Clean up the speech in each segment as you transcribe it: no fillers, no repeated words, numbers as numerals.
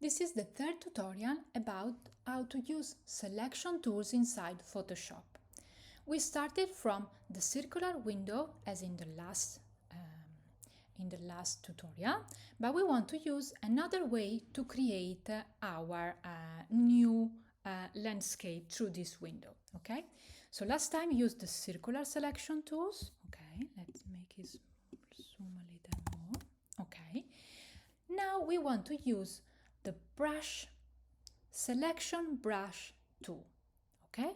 This is the third tutorial about how to use selection tools inside Photoshop. We started from the circular window as in the last tutorial, but we want to use another way to create our new landscape through this window. Okay, so last time we used the circular selection tools. Okay, let's make it zoom a little more. Okay, now we want to use the brush selection brush tool. Okay,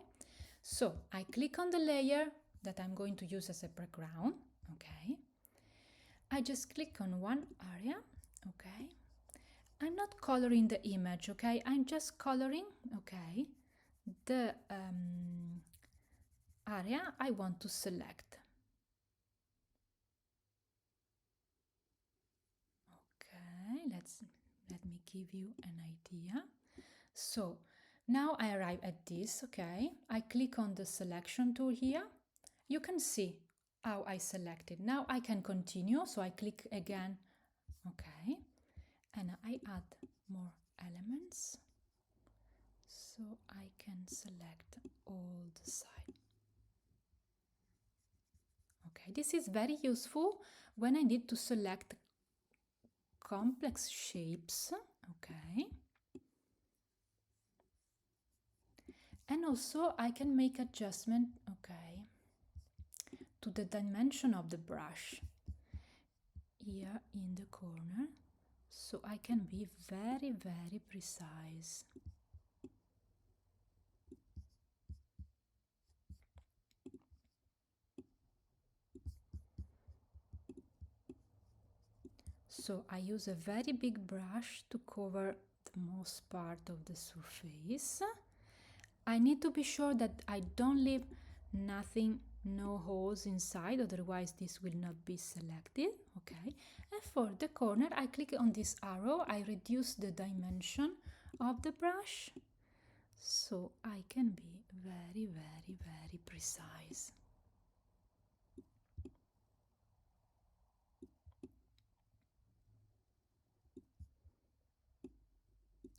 so I click on the layer that I'm going to use as a background. Okay, I just click on one area. Okay, I'm not coloring the image. Okay, I'm just coloring, okay, the area I want to select. Okay, let me give you an idea. So now I arrive at this. Okay, I click on the selection tool here. You can see how I selected. Now I can continue, so I click again. Okay, and I add more elements, so I can select all the side. Okay, this is very useful when I need to select complex shapes. Okay, and also I can make adjustment, okay, to the dimension of the brush here in the corner, so I can be very precise. So I use a very big brush to cover the most part of the surface. I need to be sure that I don't leave nothing, no holes inside, otherwise this will not be selected. Okay, and for the corner I click on this arrow, I reduce the dimension of the brush, so I can be very precise.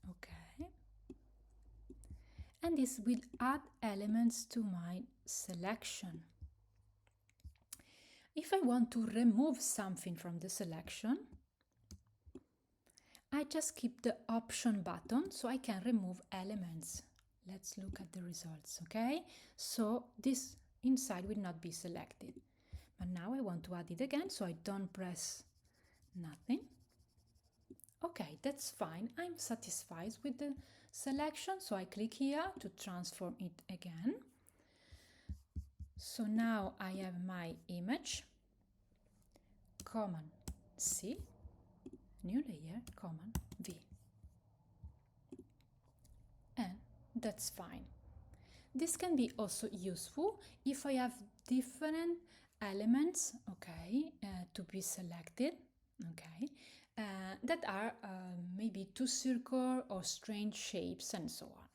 Okay, and this will add elements to my selection. If I want to remove something from the selection, I just keep the option button so I can remove elements. Let's look at the results, okay? So this inside will not be selected. But now I want to add it again, so I don't press nothing. Okay, that's fine. I'm satisfied with the selection, so I click here to transform it again. So now I have my image. Command C, new layer, Command V. And that's fine. This can be also useful if I have different elements, okay, to be selected, okay, that are maybe too circular or strange shapes and so on.